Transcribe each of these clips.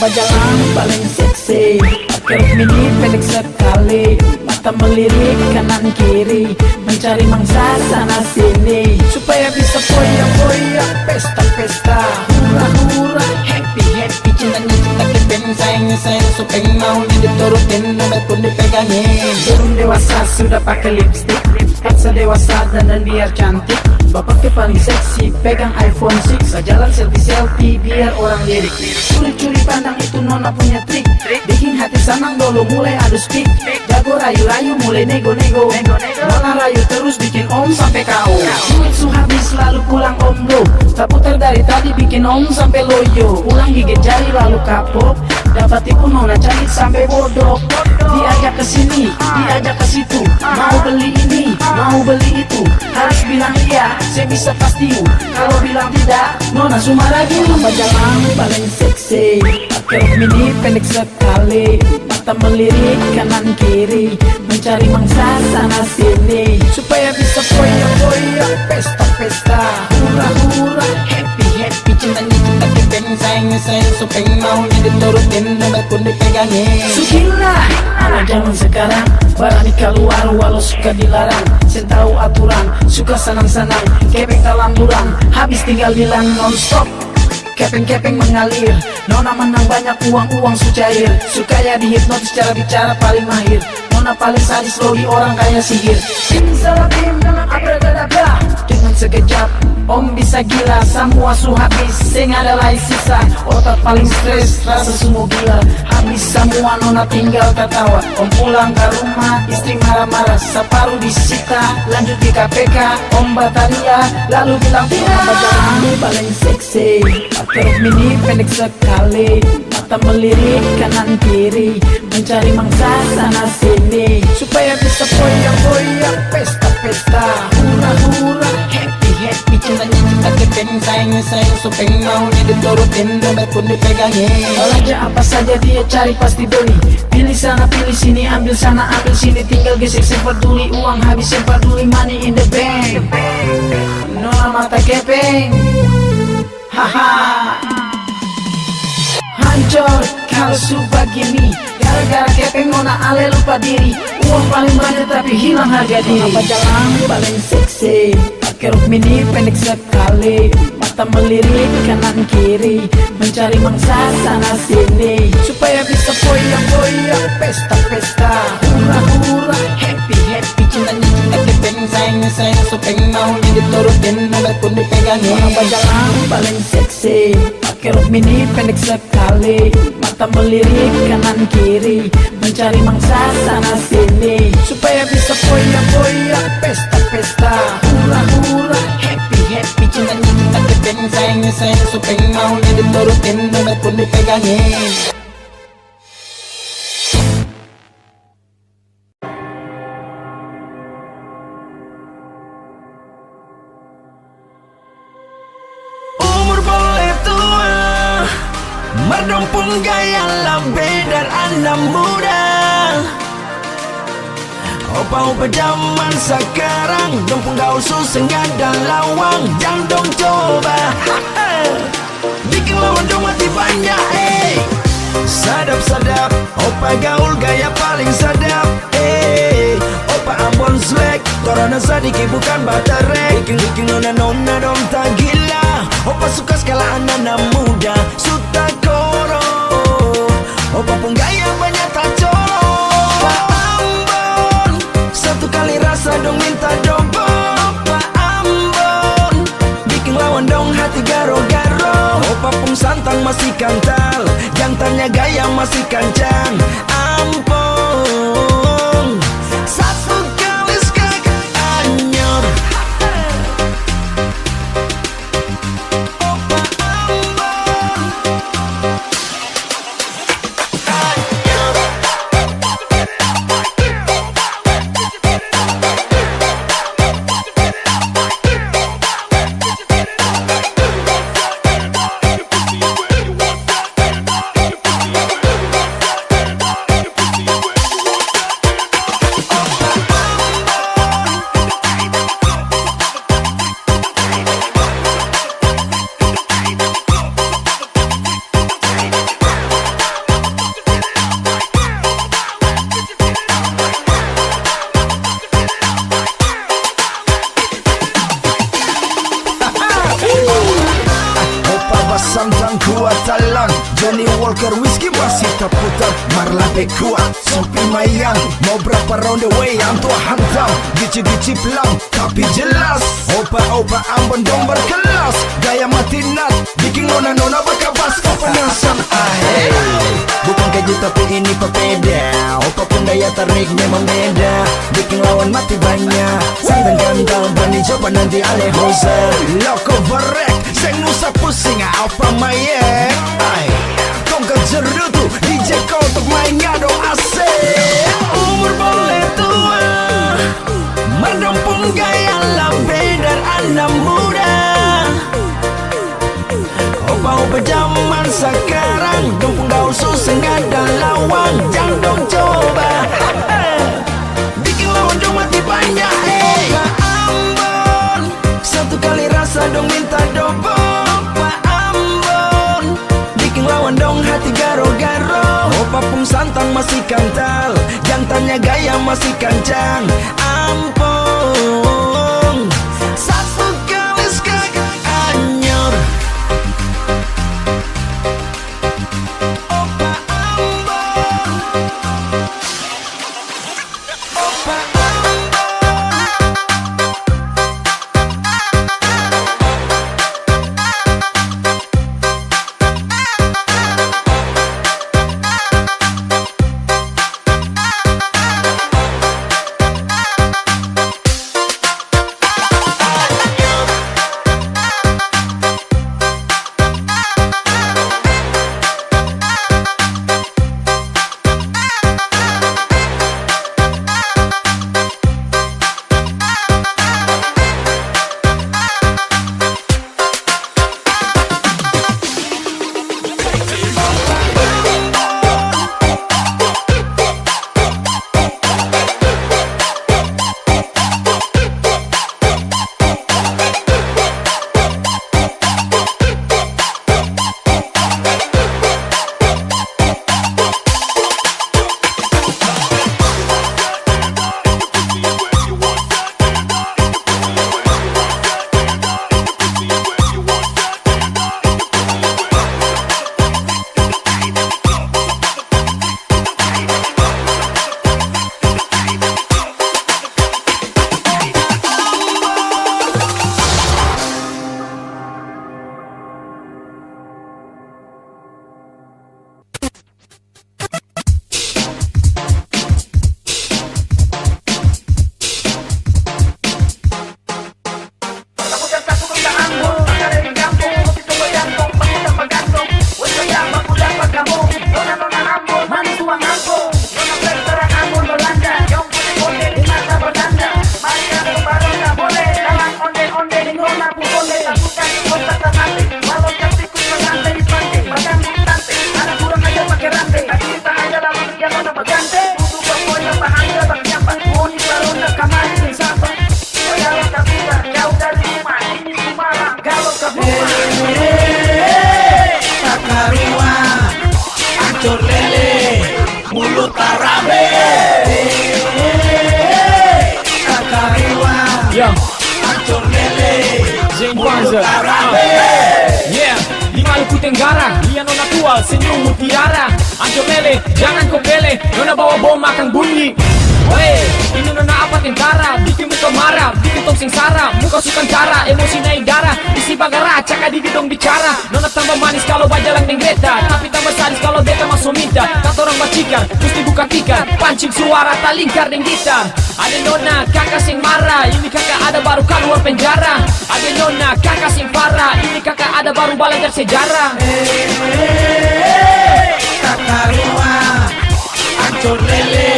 Bajalan paling seksi, pakai rok mini pendek sekali, mata melirik kanan kiri, mencari mangsa sana sini, supaya bisa foya-foya, pesta-pesta, hura-hura, happy-happy. Cintanya cinta kepeng, sayangnya sayang supeng, maunya diturutin, nomor pun dipegangin. Belum dewasa sudah pakai lipstick, paksa dewasa dan biar cantik. Bapaknya paling seksi, pegang iPhone 6, jalan selfie-selfie biar orang lirik. Curi-curi pandang itu nona punya trik, bikin hati senang dulu mulai adu speak. Jago rayu-rayu mulai nego-nego, nona rayu terus bikin om sampai KO. Duit su habis lalu pulang om bro, tak putar dari tadi bikin om sampai loyo. Pulang gigit jari lalu kapok, dapat tipu nona cantik sampai bodoh. Diajak ke sini, diajak ke situ, mau beli ini, mau beli itu, harus bilang iya, saya bisa pastiin. Kalau bilang tidak, nona cuma ragu. Bajalan paling seksi, pakai rok mini pendek sekali, mata melirik kanan kiri, mencari mangsa sana sini, supaya bisa foya-foya, pesta-pesta, hura-hura, happy-happy. Cintanya cinta kepeng, sayangnya sayang supeng, maunya diturutin, nomor pun dipegangin. Sugila anak zaman sekarang, berani keluar walau suka dilarang. Saya tahu aturan, suka senang-senang, kepeng dalam bulan, habis tinggal bilang non-stop. Kepeng-kepeng mengalir, nona menang banyak uang su cair. Sukanya dihipnotis cara bicara paling mahir, nona paling sadis logi orang kaya sihir. Simsalabim dengan abrakadabra, dengan sekejap om bisa gila. Semua su habis, sing ada lagi sisa. Otak paling stres, rasa semua gila. Habis semua nona tinggal ketawa. Om pulang ke rumah, istri marah-marah, separuh disita. Lanjut di KPK, om bataria, lalu bilang tidak. Bajalan paling seksi, pakai rok mini pendek sekali, mata melirik kanan kiri, mencari mangsa sana sini, supaya bisa foya-foya, pesta-pesta, hura-hura, happy-happy. Cintanya cinta kepeng, sayangnya sayang supeng, maunya diturutin, nomor pun dipegangin. Belanja apa saja dia cari pasti beli, pilih sana pilih sini, ambil sana ambil sini, tinggal gesek yang peduli, uang habis yang peduli, money in the bank. Nona mata kepeng, haha, hancur kalau su begini, gara-gara kepeng nona ale lupa diri. Uang paling banyak tapi hilang harga diri. Bajalan paling seksi, pakai rok mini pendek sekali, mata melirik kanan kiri, mencari mangsa sana sini, supaya bisa foya-foya, pesta-pesta, hura-hura, happy-happy. Cintanya cinta kepeng, sayangnya sayang supeng, maunya diturutin, nomor pun dipegangin. Bajalan paling seksi, pakai rok mini pendek sekali, mata melirik kanan kiri, mencari mangsa sana sini, supaya bisa foya-foya, pesta-pesta, hura-hura, happy-happy. Cintanya cinta kepeng, sayangnya sayang supeng, maunya diturutin, nomor pun dipegangin. Merdom pun gaya lebih dari anak muda. Opa-opa zaman sekarang, dong pun gaul susah nggak ada lawang. Jangan dong coba bikin lawan dong mati banyak. Sadap-sadap, opa gaul gaya paling sadap. Opa Ambon slack, torana sadiki bukan baterai. Bikin nona dong tak gila. Opa suka skala anak muda, suta koro. Opa pun gaya banyak tak coro. Opa Ambon, satu kali rasa dong minta dong. Opa Ambon, bikin lawan dong hati garo-garo. Opa pun santang masih kantal, jantannya gaya masih kancang. Ampun, satu kali skak anyor. Opa Ambon, anyor. Johnny Walker whisky masih terputar. Marlabe kuat, Sopi Mayang. Mau berapa round away yang tua hantam. Gici-gici pelang, tapi jelas. Opa-opa Ambon dong berkelas. Gaya mati nat, bikin nona-nona berkabas. Kepanasan air. Bukan keju tapi ini pepeda. Opa pun daya tarik memang beda. Bikin lawan mati banyak. Santan kental berani coba nanti Alehosa. Loko berek, seng nusa pusing apa mayek. Ay, kong kejerutu DJ kau untuk mainnya dong asik. Umur boleh tua, menumpung gaya lebih dari anak muda. Opa-opa zaman sekarang dumpung gaul susah nggak ada lawan. Jangan dong coba bikin lawan dong mati banyak. Opa Ambon, satu kali rasa dong minta double. Opa Ambon, bikin lawan dong hati garo-garo. Opa pun santang masih kental, jantannya gaya masih kencang. Ampun, satu kali sekali anyor. Opa Ambon, Opa Ambon. Yeah, di Maluku Tenggara, dia nona tua, senyum mutiara. Ancur lele, jangan kau pele, nona bawa bom makan bunyi. Wey, ini nona apa tentara, bikin muka marah, bikin tong sengsara. Muka sukan cara, emosi naik darah, isi bagara, cakap di gedong bicara. Nona tambah manis kalau bajalang deng Greta, tapi tambah sadis kalau beta masuk minta. Kata orang bacikar, mesti buka tikar, pancing suara tak lingkar deng gitar. Ada nona kakak sing marah, ini kakak ada baru keluar penjara. Ada nona kakak sing parah, ini kakak ada baru belajar sejarah. Kakak rumah, ancur lele,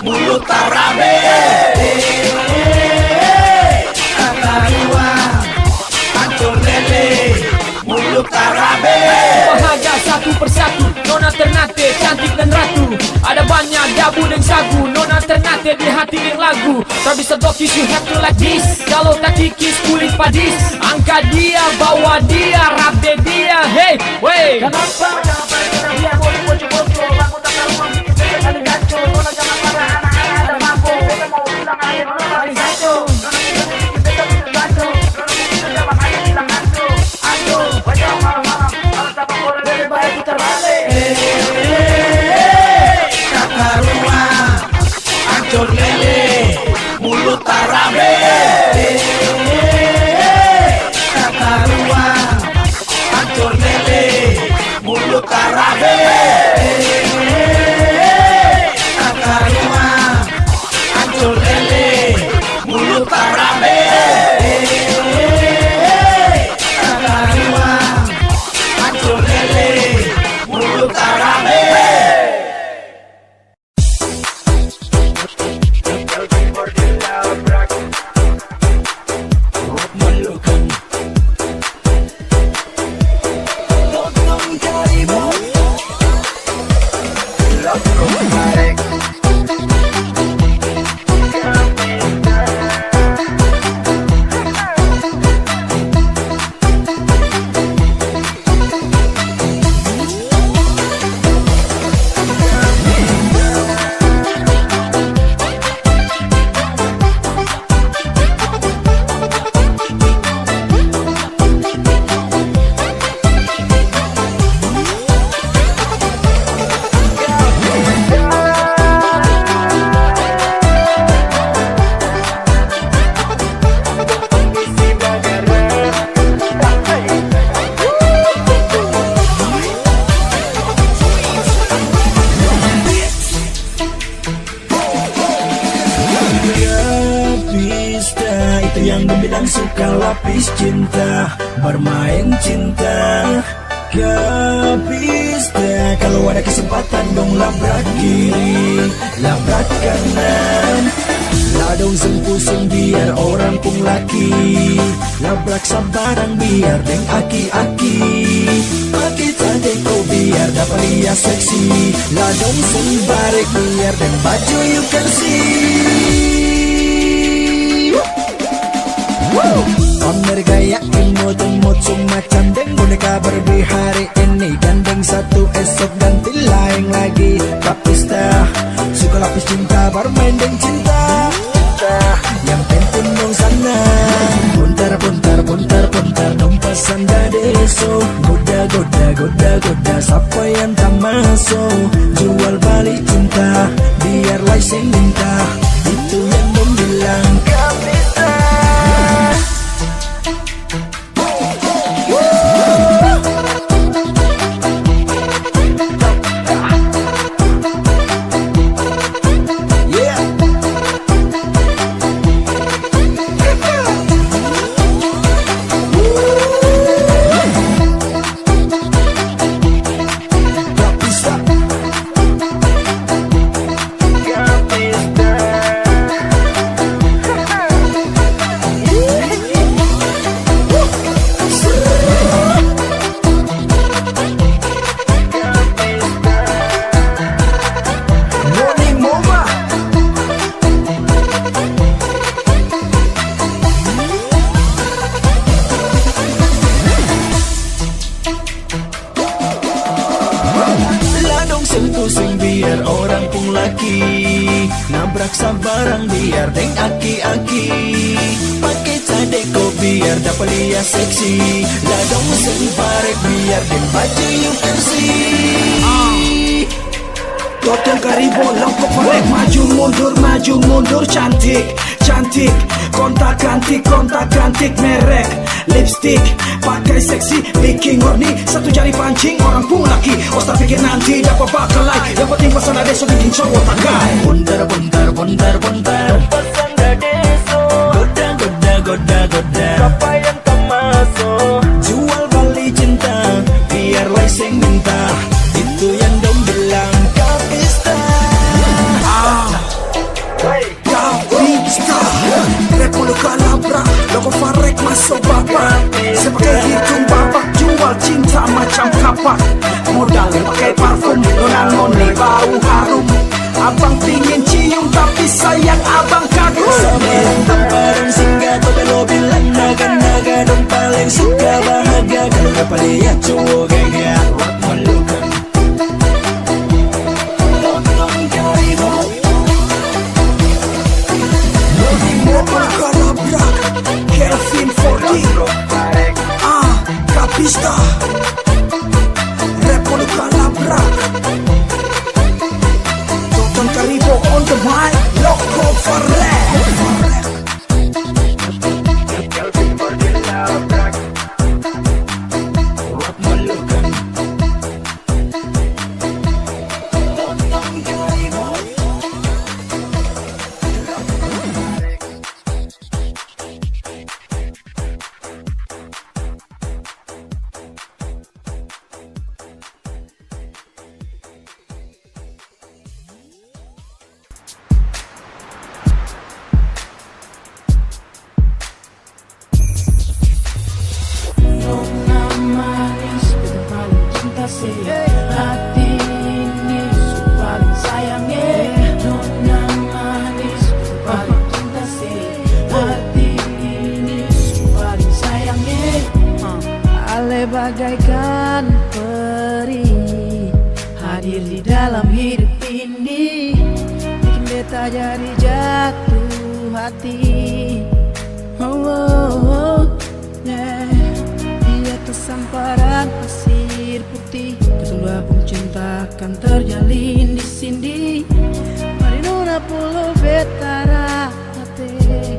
mulut tarabe. Kakak rumah, ancur lele, mulut tarabe. Bahagia satu persatu, nona Ternate cantik dan ratu. Ada banyak dabu dan sagu, nona Ternate di hati yang lagu. Tak bisa dokis, you have to like this. Kalau tak kikis kulit padis, angkat dia, bawa dia, rabe dia. Hey, wey. Kenapa? Dia bocor-bocor, aku tak tahu bikin saya kali gaco. Nona jangan marah, anak-anak ada mampu. Beta mau bilang air, nona paling gaco. Nona kita bikin beta bisa gaco. Nona kita jangan air bilang gaco. Aduh, wajah malam-malam, harus dapat orang lebih baik kita cinta, bermain cinta. Kapista, kalau ada kesempatan dong labrak kiri, labrak kanan. Ladong seng biar orang pun laki, labrak sabarang biar deng aki-aki. Pakai tadeko biar dapat lihat seksi, ladong seng barek biar deng baju you can see. Pamer gaya imut-imut semacam deng boneka Barbie hari ini, gandeng satu esok ganti lain lagi. Kapista suka lapis cinta, bermain deng cinta. Yang penting dong sana, puntar puntar puntar puntar dong pasanda deso. Goda goda goda goda siapa yang tak masuk, jual balik cinta biar lain minta. Itu yang dong bilang kapista. Pusing biar orang pun laki, nabrak sabarang biar deng aki-aki. Pakai cadeko biar dapat lihat seksi, ladong sembarek biar deng baju you can see. Gotong karibo lengkap merek, maju mundur cantik, cantik. Kontak gantik merek lipstick, pakai seksi, bikin warni, satu jari pancing orang pun laki. Osta pikir nanti dapat bakal like, yang penting pasang deso bikin cowok takai. Buntar buntar buntar buntar pasang deso, goda goda goda goda siapa yang tak masuk, jual balik cinta biar lain minta. Itu yang dong bilang kapista. Kapista, Repuluka labrak, logo farek masuk bapak. Sebagai hitung bapak, jual cinta macam kapak. Modal pakai parfum, nona-noni bau harum. Abang pingin cium tapi sayang abang kagum. Sabarang temparang singgah tobelo bilang naga-naga dong paling suka bahagia. Kalau dapat lihat cowok gaya rock melukan. Repuluka labrak, Kelvin 40. Kapista, Repuluka labrak. Tonton Karibo on the mic, Loco Farek. Rock melukan. Hati ini paling sayangnya, nona manis paling cinta sih. Hati ini paling sayangnya, ale bagaikan peri hadir di dalam hidup ini, bikin beta jadi jatuh hati. Yeah. Dia tersamparan pasir putih, ketua pun cinta akan terjalin di sini. Mari nona pulau betara hati,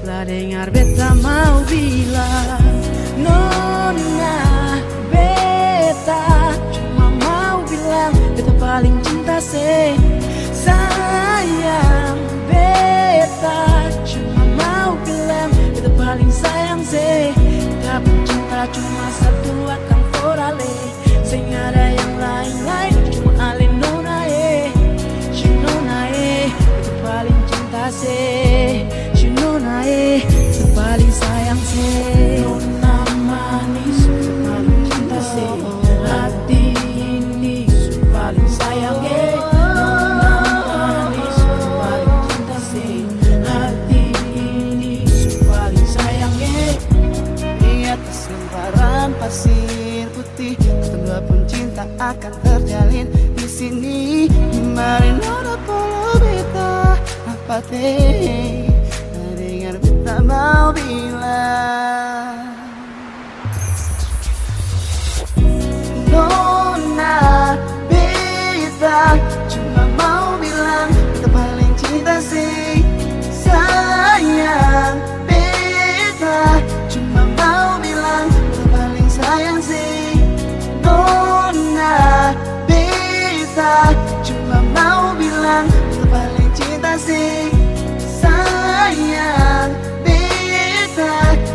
lah dengar beta mau bilang, nona beta cuma mau bilang beta paling cinta se. Sayang beta cuma mau bilang beta paling sayang se. satu akan forale. Sing ada yang lain-lain, cuma ale nona si nona itu paling cinta se, si nona itu paling sayang se. Nona manis, paling cinta se, hati ini paling sayang Nona manis, paling cinta se, hati ini paling sayang Di atas lembaran pasir putih, kedua pun cinta akan terjalin di sini. Kemarin ada polo beta apa teh, dengar beta mau bilang, Nona beta cuma mau bilang beta paling cinta sih. Sayang beta cuma mau bilang beta paling sayang sih. Nona beta cuma mau bilang beta paling cinta sih. Sayang beta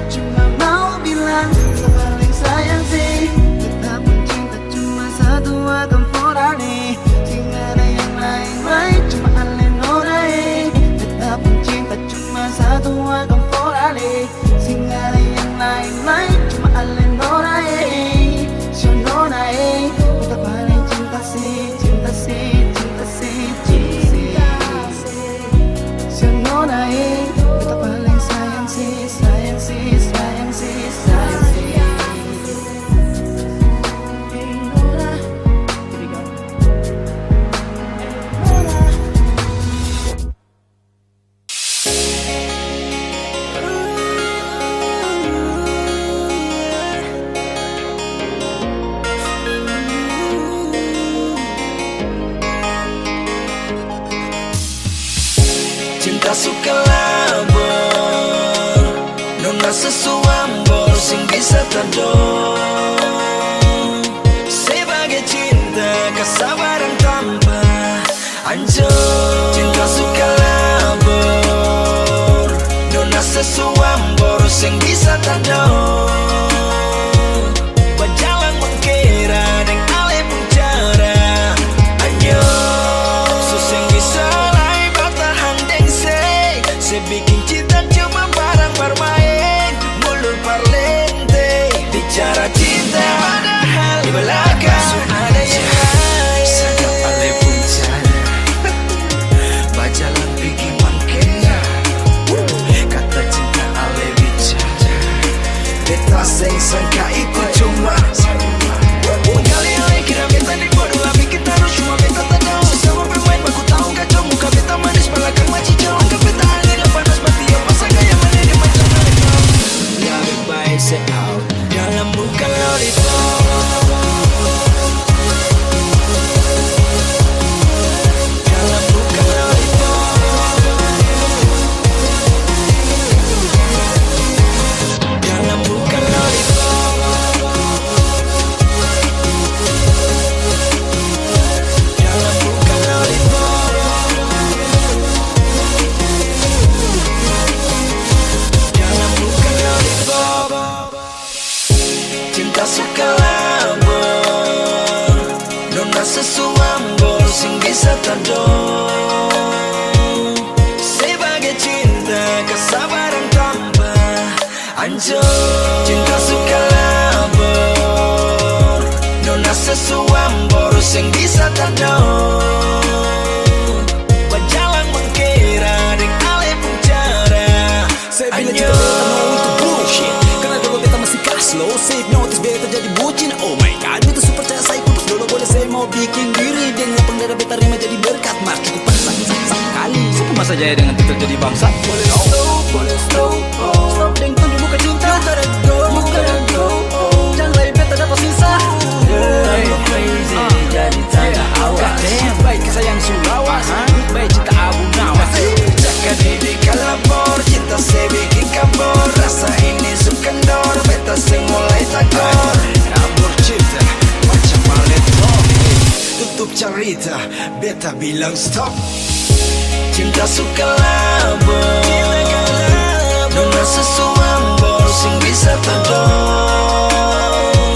cuma mau bilang beta paling sayang sih. Beta pun cinta cuma satu akan forane, sing ada yang lain-lain cuma ale nona Beta pun cinta cuma satu akan forane, sing ada yang lain-lain cuma ale nona si nona beta paling cinta sih, cinta sih, cinta sih, cinta sih. Si nona beta paling sayang sih, sayang sih, sayang sih, sayang sih. Hey Nona, here we go. Nona. Cinta suka labor, nona sesuambor sing bisa terdor. Sebagai cinta kesabaran tanpa anjur. Cinta suka labor, nona sesuambor sing bisa terdor. Berjalan mengkira deng ale penjara anyo. Suseng bisa lai bertahan deng se bikin cinta cuma barang bermain, mulut parlente bicara cinta padahal di belakang ada yang lain. Sangat ale penjara berjalan bikin mengkira, kata cinta ale bicara. Beta seng sangka itu cuma kali-kali kira beta dibodoh, tapi kita harus cuma beta tak tahu. Sesama bermain baku tahu kacau, muka beta manis belakang macicau. Anggap beta angin panas mati yang pasang gaya mana dia macam mereka. Lebih baik say out dalam bukan lollipop, dalam bukan lollipop, dalam bukan lollipop, dalam bukan lollipop, dalam bukan lollipop. Cinta suka labor, nona sesuambor sing bisa terdor. Sebagai cinta kesabaran tanpa anjur. Cinta suka labor, nona sesuambor sing bisa terdor. Berjalan mengkira deng ale penjara anyo. Karena dulu beta masih slow, save notice beta jadi bucin. Oh my god, beta super percaya saya putus dulu boleh saya mau bikin diri. Dengan penggara beta rima jadi berkat, mas cukup pasang sekali. Siapa masa jaya dengan titel jadi bangsa? Boleh slow, stop deng tunggu buka cinta. You gotta go, jangan lagi beta dapat sisa. Crazy, jadi tanda awas. Baik sayang sulawas, baik cinta abu nawas. Jaga diri kalabor, cinta saya bikin kabur. Rasa ini sukandor, beta sing mulai takor. Kabur cinta, macam malet Tutup cerita, beta bilang stop. Cinta suka labor, nona sesuambor sing bisa terdor.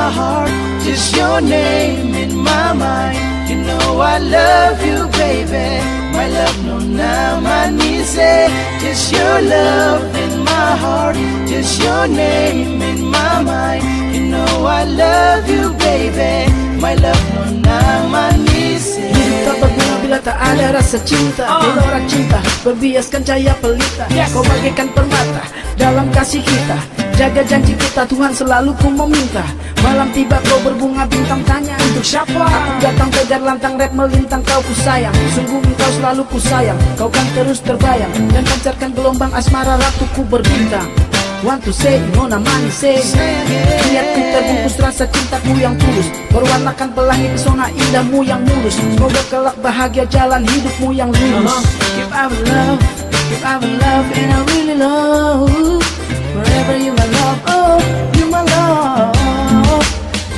my heart, just your name in my mind. You know I love you, baby. My love no naman easy. Just your love in my heart, just your name in my mind. You know I love you, baby. My love no naman easy. Hidup tak berguna bila tak ada rasa cinta. Gelora cinta berbiaskan cahaya pelita. Kau bagaikan permata dalam kasih kita. Jaga janji kita, Tuhan selalu ku meminta. Malam tiba kau berbunga bintang, tanya untuk siapa? Aku datang tegar lantang rap melintang, kau ku sayang. Sungguh engkau selalu ku sayang. Kau kan terus terbayang dan pancarkan gelombang asmara ratuku berbintang. Want to say, nona manis say. Niatku terbungkus rasa cintaku yang tulus, berwarnakan pelangi pesona indahmu yang mulus. Semoga kelak bahagia jalan hidupmu yang lurus. Keep our love, keep our love, and I really love. Forever you my love, oh, you my love.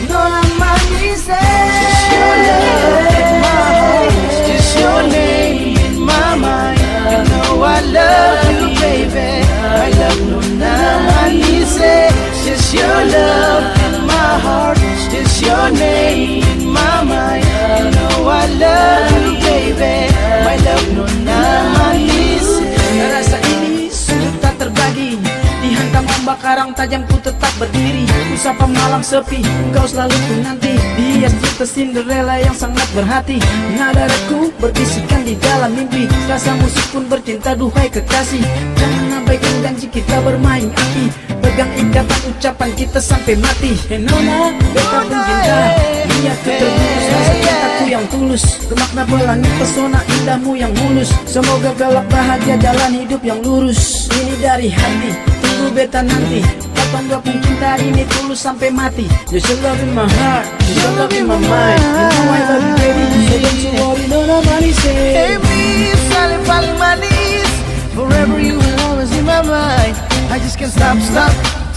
Nona manis say. Just your love in my heart, just your name in my mind. You know I love you, baby. My love no naman easy. Just your love in my heart, just your name in my mind. You know I love you, baby. My love no naman easy. Rasa ini sudah tak terbagi. Dihantam ombak karang tajam ku tetap berdiri. Ku sapa malam sepi, engkau selalu ku nanti. Dihias cerita Cinderella yang sangat berhati. Nada rapku berbisikan di dalam mimpi. Rasa musik pun bercinta, duhai kekasih. Jangan abaikan janji kita bermain api. Pegang ikatan ucapan kita sampai mati. Hey nona, beta pun cinta. Niatku terbungkus rasa cintaku yang tulus. Bermakna pelangi pesona indahmu yang mulus. Semoga kelak bahagia jalan hidup yang lurus. Ini dari hati, tunggu beta nanti. Potong gabung cinta ini tulus sampai mati. You should love in my heart, you should love in my mind. You know I love you baby, so don't you worry, nona manis. Hey me, saling paling manis. Forever you will always in my mind. I just can't stop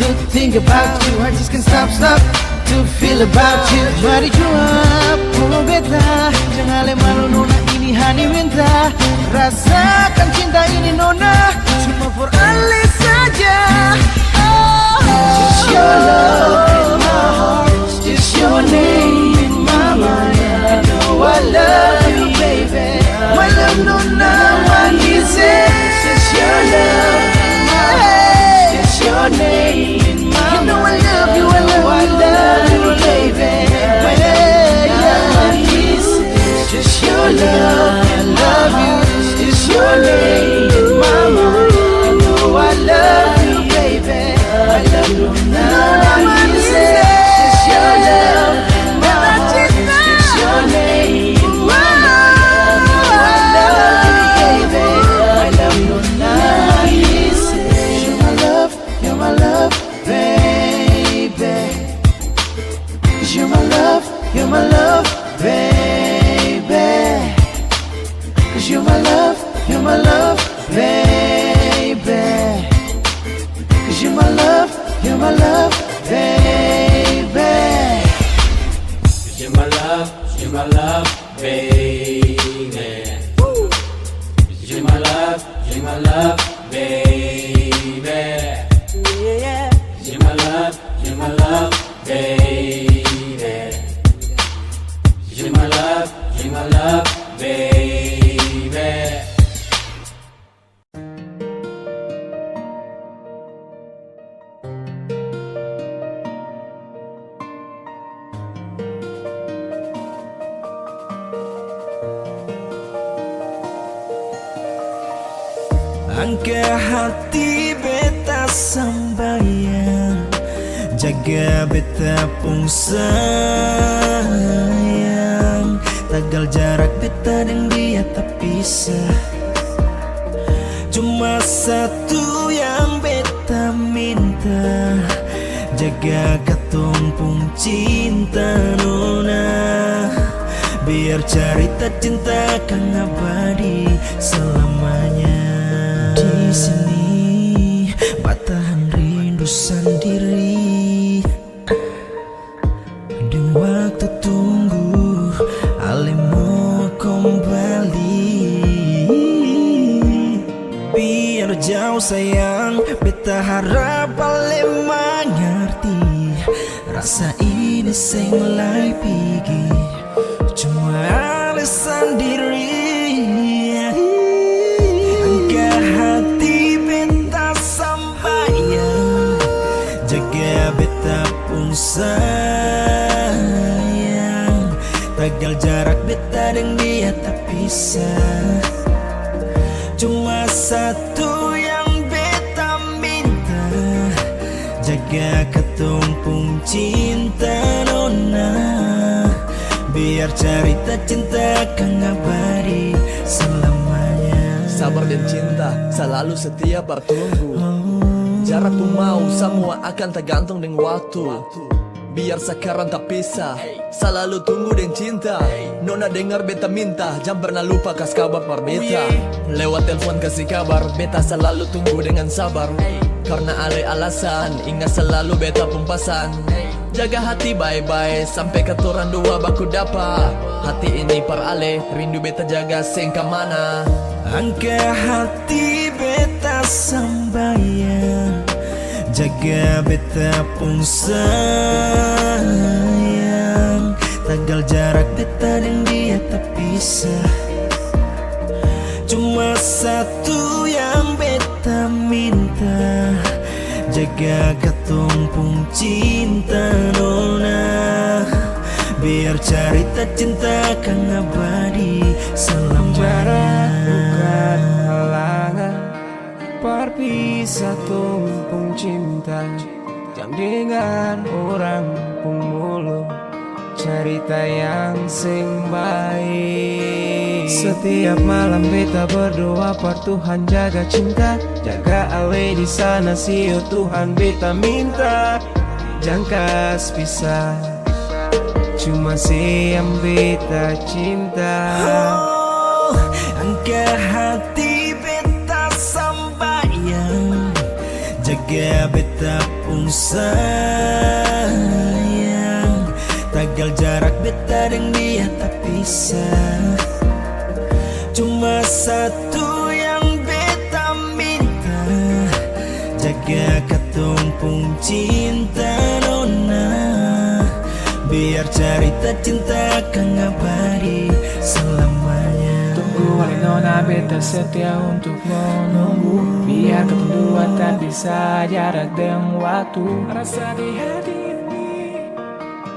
to think about you. I just can't stop to feel about you. Mari jua, pulau beta. Jangan malu nona, ini hani minta. Rasakan cinta ini nona, cuma for Ali saja. Oh, just your love in my heart, just your name in my mind. You know I love you, baby. My love nona, one easy. Just your love in my heart, just your name in my mind. You know I love you, I love you, baby. My love, one easy. Just your love, I love you. Just your name in my mind. You know I love you, baby. I love you now. Just your love in my heart. Just your name in my mind. I love you, baby. I love you now. You're my love, you're my love, baby. You're my love, you're my love, baby. Cause you're my love, you're my love, baby. Cause you're my love, you're my love, baby. You're my love, you're my love, baby. You're my love, you're my love, baby. You're my love, you're my love, baby. You're my love, you're my love, baby. Angka hati beta sambayang, jaga beta pun sayang. Tagal jarak beta dan dia tak pisah. Cuma satu yang beta minta, jaga katong pun cinta nona. Biar cerita cinta kan abadi selamanya. Di sini batahan rindu sendiri. Di waktu tunggu alemu kembali. Biar jauh sayang, beta harap ale mengerti. Rasa ini ini saya mulai pergi, cuma alasan diri. Angka hati beta sambayang, jaga beta pun sayang. Tagal jarak beta dan dia tak pisah. Cuma satu yang beta minta, jaga ketumpung cinta nona, biar cerita cinta kang abadi selamanya. Sabar dan cinta selalu setia bertunggu. Jarak pun mau semua akan tergantung dengan waktu. Biar sekarang tak pisah, selalu tunggu dan cinta. Nona dengar beta minta, jangan pernah lupa kas kabar par beta. Lewat telepon kasih kabar, beta selalu tunggu dengan sabar. Karena ale alasan, ingat selalu beta pempasan. Jaga hati bye-bye, sampai ketoran dua baku dapat. Hati ini par ale, rindu beta jaga sengka mana. Angka hati beta sambayang, jaga beta pun sayang. Tagal jarak beta dan dia tak pisah. Cuma satu yang beta minta, jaga ketumpung cinta nona, biar cerita cinta kang abadi selamanya. Bukan halangan perpisah tumpung cinta. Jangan dengar orang pun mulu cerita yang sing baik. Setiap malam beta berdoa per Tuhan jaga cinta, jaga ale di sana sio Tuhan beta minta. Jangan kas pisah, cuma yang beta cinta. Oh, angka hati beta sambayang, jaga beta pun sayang. Tagal jarak beta dan dia tak pisah. Cuma satu yang beta minta, jaga ketumpung cinta nona, biar cerita cinta kang abadi selamanya. Tunggu wali nona beta setia untuk menunggu, biar ketemu tak bisa jarak dengan waktu. Rasa di hati ini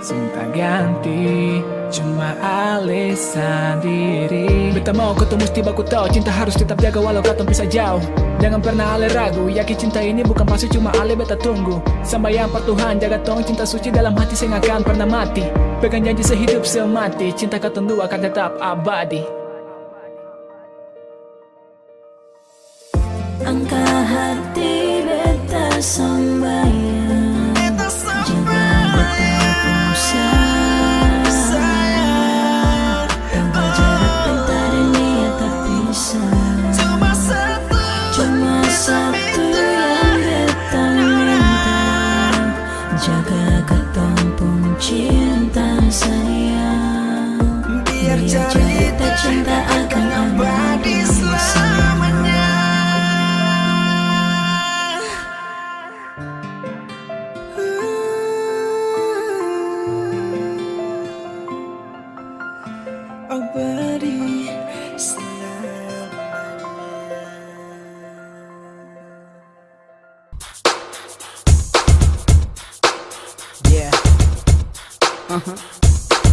cinta ganti, cuma alasan diri. Beta mau kau mesti baku tahu, cinta harus tetap jaga walau kau bisa jauh. Jangan pernah ale ragu, yakin cinta ini bukan palsu, cuma ale beta tunggu. Sambayang per Tuhan jaga tong cinta suci dalam hati, saya akan pernah mati. Pegang janji sehidup semati, cinta kau dua akan tetap abadi. Angka hati beta sambayang, jaga beta pun sayang. Tanpa jarak beta dan dia tak pisah. Cuma satu yang beta minta, jaga ketumpung cinta sayang. Biar cerita cinta akan abadi selamanya. Abadi Yeah.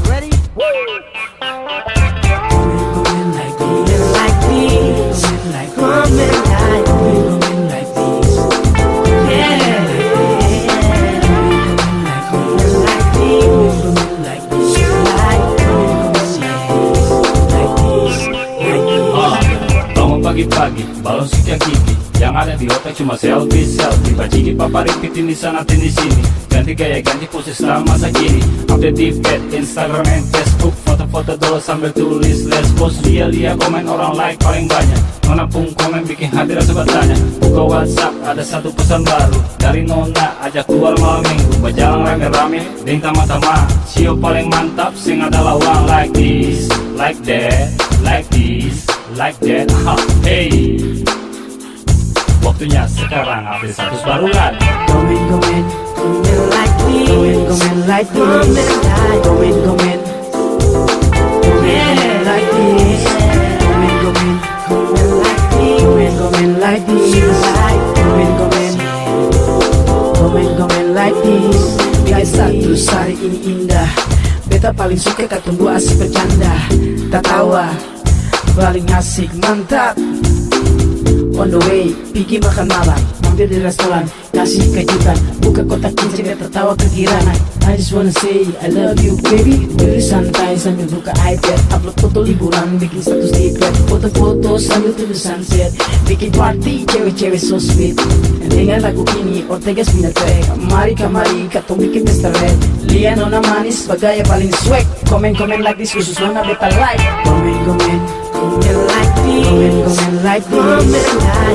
Ready? Women like this, like this, like women like this. Yeah. Women like this, like this, like this, like this, like this. Bangun pagi-pagi, balon sikat gigi. Yang ada di otak cuma selfie Bajiki paparipitin di sana di sini. Ganti gaya, ganti pose selama masa kini. Update di feed, Instagram and Facebook. Foto-foto dulu sambil tulis let's post. Lihat komen orang like paling banyak. Nona pun komen bikin hati rasa bertanya. Buka WhatsApp ada satu pesan baru dari Nona, ajak keluar malam minggu. Berjalan rame-rame, ding tama-tama. Sio paling mantap, sing ada lawang. Like this, like that, like this, like that. Hey, waktunya sekarang update status baru lagi. Komen like Komen like this. Komen like this. Komen like this. Komen like this. Biasa terus hari ini indah. Beta paling suka katong dua asik bercanda, tertawa paling asik mantap. On the way, pergi makan malam, mampir di restoran, kasih kejutan, buka kotak kincir beta tawa kegirangan. I just wanna say I love you baby. Duduk santai sambil buka iPad, upload foto liburan, bikin status di pet, foto-foto sambil tidur sunset, bikin party cewek-cewek so sweet. Dengan lagu ini Ortega pindah track, mari kamari katong bikin pesta red. Lihat nona manis sebagai yang paling swag. Komen like this khusus nona beta like. Komen like this. Komen like this. Komen like this.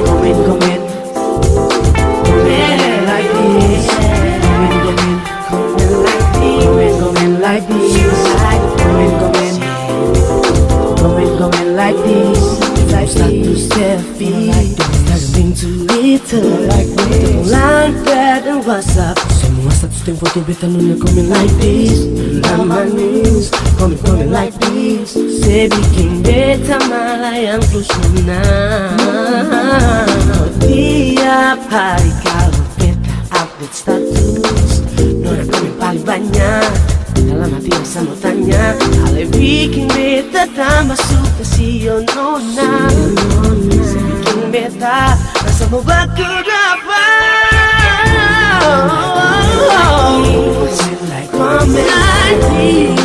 Komen like this. Komen like this. Status selfie, Instagram too little, like that and WhatsApp. Semua status dan foto beta nuna komen like this. Manis, komen like this. Se bikin beta malayang terus menang. Tiap hari kalau beta update status, nona komen paling banyak. Dalam hati rasa mau tanya, hal yang bikin beta tambah suka si yo nona. Se bikin beta rasa mau baku dapat. Comment like this.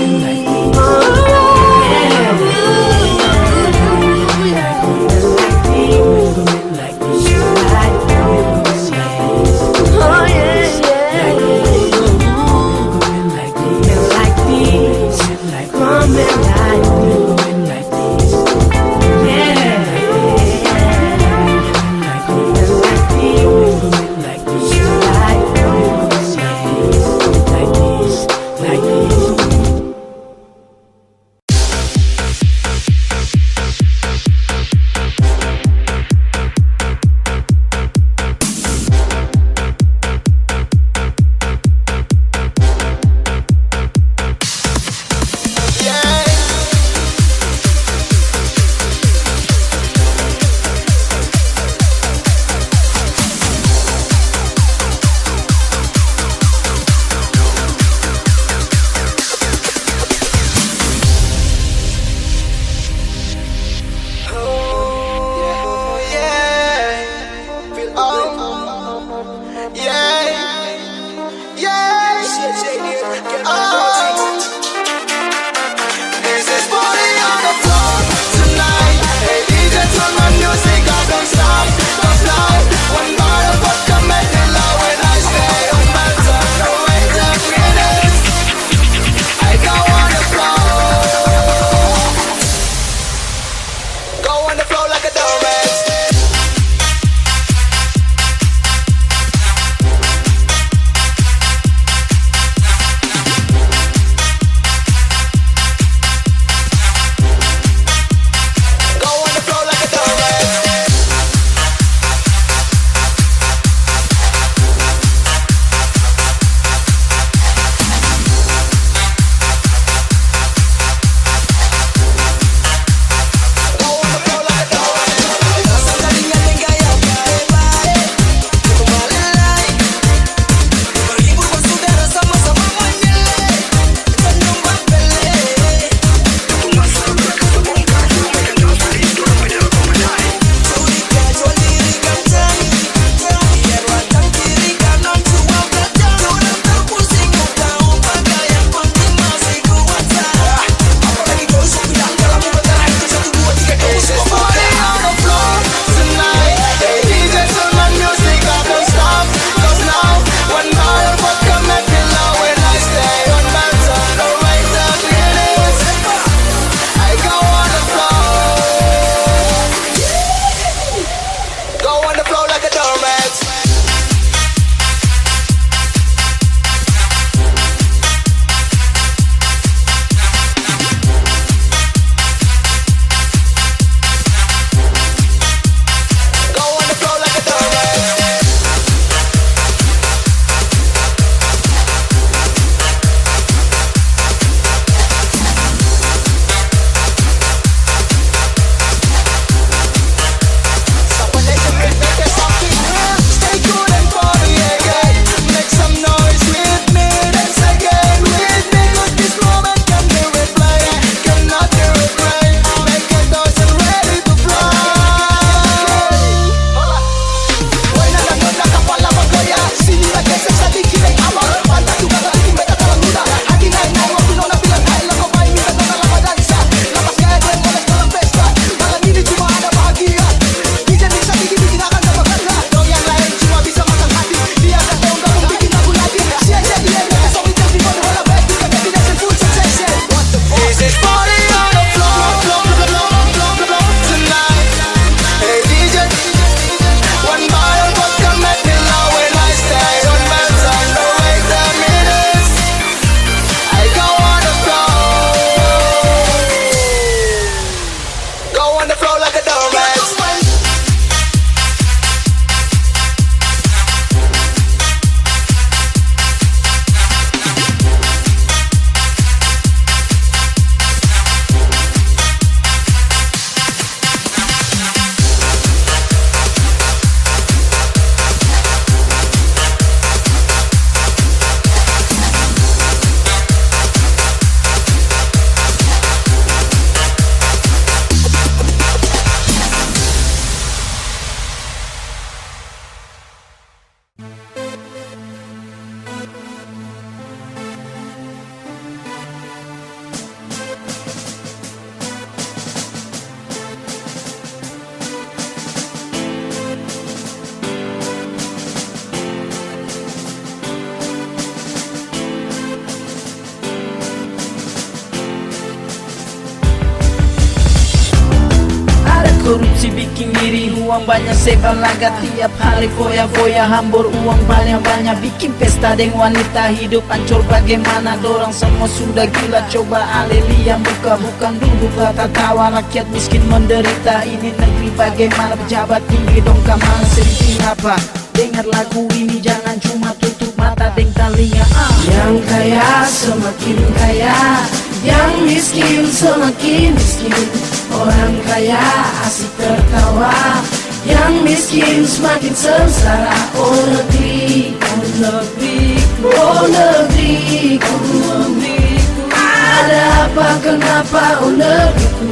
korupsi bikin iri. Uang banyak sebar laga tiap hari foya-foya, hambur uang banyak-banyak, bikin pesta deng wanita. Hidup hancur bagaimana, dorang semua sudah gila. Coba alelian buka, bukan duduk rata tawa. Rakyat miskin menderita, ini negeri bagaimana. Pejabat tinggi dong kamar sedih apa. Dengar lagu ini jangan cuma tutup mata deng telinga. Yang kaya semakin kaya, yang miskin semakin miskin. Orang kaya asik tertawa, yang miskin semakin sengsara. Oh negeri, oh negeriku, oh negeriku, oh negeriku. Ada apa kenapa oh negeriku?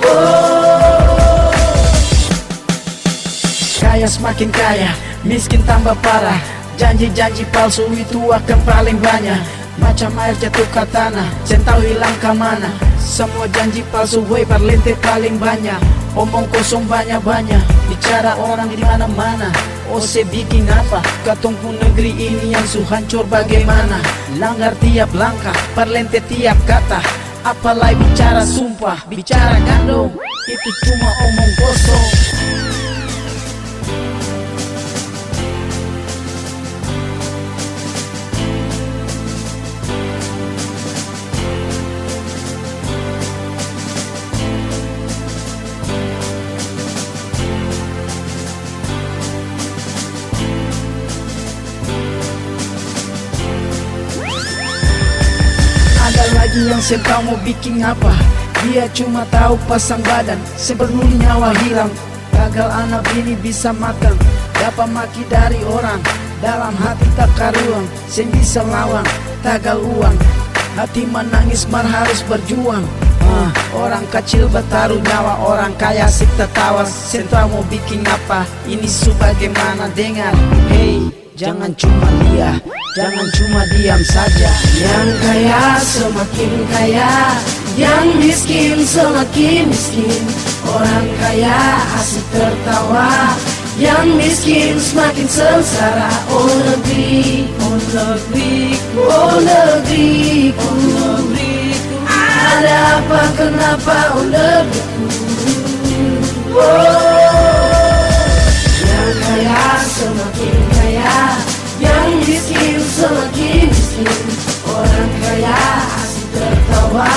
Oh. Kaya semakin kaya, miskin tambah parah. Janji-janji palsu itu akan paling banyak. Macam air jatuh ke tanah, centau hilang ke mana. Semua janji palsu, wey parlente paling banyak. Omong kosong banyak-banyak, bicara orang di mana-mana. Ose bikin apa? Katong pun negeri ini yang hancur bagaimana? Langgar tiap langkah, parlente tiap kata. Apalagi bicara sumpah, bicara gandong, itu cuma omong kosong. Lagi yang sentau mau bikin apa? Dia cuma tahu pasang badan, sebelum nyawa hilang. Gagal anak ini bisa makan, dapat maki dari orang. Dalam hati tak karuang, sen bisa lawan, tagal uang. Hati menangis mar harus berjuang. Orang kecil bertaruh nyawa, orang kaya asik tertawa. Sentau mau bikin apa? Ini sebagaimana dengar. Hey, jangan cuma lihat, jangan cuma diam saja. Yang kaya semakin kaya, yang miskin semakin miskin. Orang kaya asik tertawa, yang miskin semakin sengsara. Oh negeri, oh negeriku, oh negeriku, oh negeriku. Ada apa kenapa oh negeriku? Yang kaya semakin kaya, yang miskin semakin miskin. Orang kaya asik tertawa,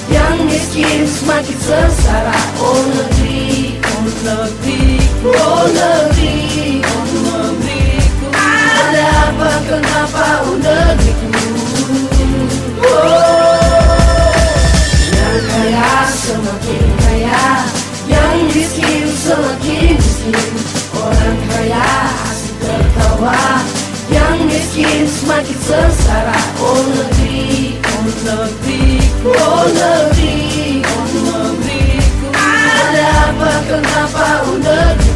yang miskin semakin sengsara. Oh negeri, oh negeriku, oh negeri, oh negeriku. Ada apa kenapa oh negeriku? Yang kaya semakin kaya, yang miskin semakin miskin. Orang kaya asik tertawa, yang miskin semakin sengsara. Oh negeri, oh negeriku, oh negeri, oh negeriku. Ada apa kenapa oh negeriku?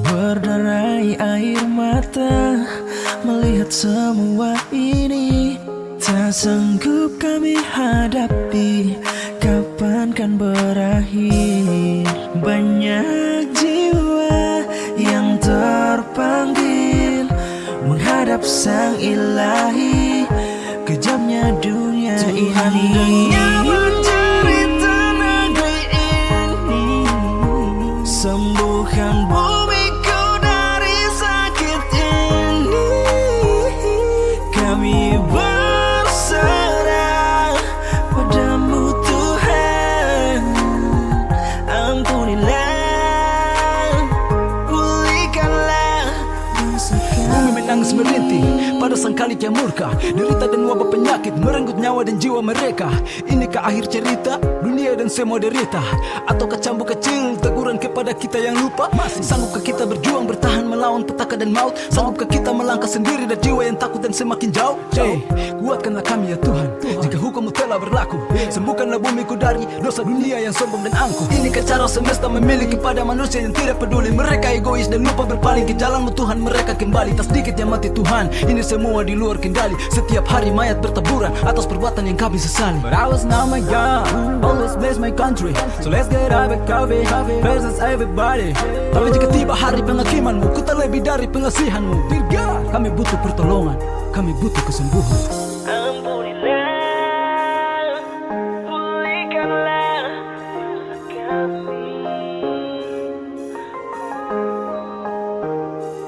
Berderai air mata melihat semua ini. Tak sanggup kami hadapi, kapan kan berakhir? Banyak jiwa yang terpanggil menghadap sang ilahi. Kejamnya dunia ini. Mencerita negeri ini, sembuhkan bumiku dari sakit ini. Kami berserah padamu Tuhan, ampunilah, pulihkanlah dosa kami. Bumi menangis merintih pada sang Khalik yang murka. Derita dan wabah penyakit merenggut nyawa dan jiwa mereka. Inikah akhir cerita? Dunia dunia dan semua derita? Ataukah cambuk kecil teguran kepada kita yang lupa? Sanggupkah kita berjuang bertahan melawan petaka dan maut? Sanggupkah kita melangkah sendiri dari jiwa yang takut dan semakin jauh? Kuatkanlah kami ya Tuhan, jika hukum-Mu telah berlaku. Sembuhkanlah bumiku dari dosa dunia yang sombong dan angkuh. Ini kan cara semesta memiliki pada manusia yang tidak peduli. Mereka egois dan lupa berpaling ke jalan-Mu Tuhan. Mereka kembali, tak sedikit yang mati Tuhan. Ini semua di luar kendali. Setiap hari mayat bertaburan atas perbuatan yang kami sesali. But I was not my God, always bless my country. So let's get out of coffee, presence everybody. Tapi jika tiba hari penghakiman-Mu, ku tak lebih dari pengasihan-Mu. Dirga, kami butuh pertolongan, kami butuh kesembuhan. Ampunilah, pulihkanlah kami.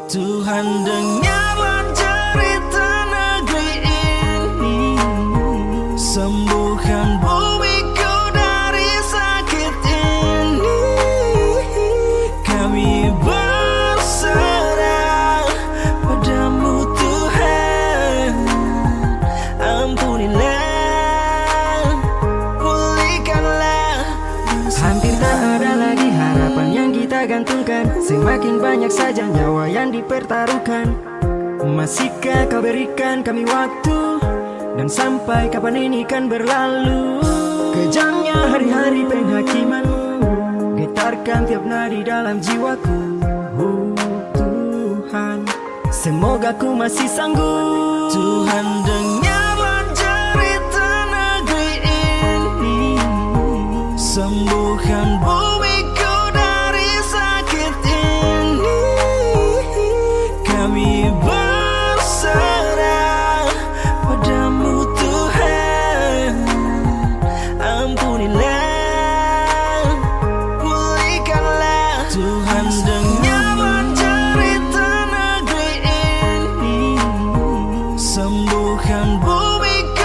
Tuhan dengarlah cerita negeri ini, sembuhkan bumiku dari sakit ini. Kami berserah padamu Tuhan. Ampunilah, pulihkanlah. Hampir tak ada lagi harapan yang kita gantungkan. Semakin banyak saja nyawa yang dipertaruhkan. Masihkah Kau berikan kami waktu? Dan sampai kapan ini kan berlalu? Kejamnya hari-hari penghakiman-Mu getarkan tiap nadi dalam jiwaku. Tuhan, semoga ku masih sanggup. Tuhan dengarlah cerita negeri ini, sembuhkan bumiku dari sakit ini. Kami berserah padamu Tuhan. Ampunilah, pulihkanlah. Tuhan dengarlah cerita negeri ini, sembuhkan bumiku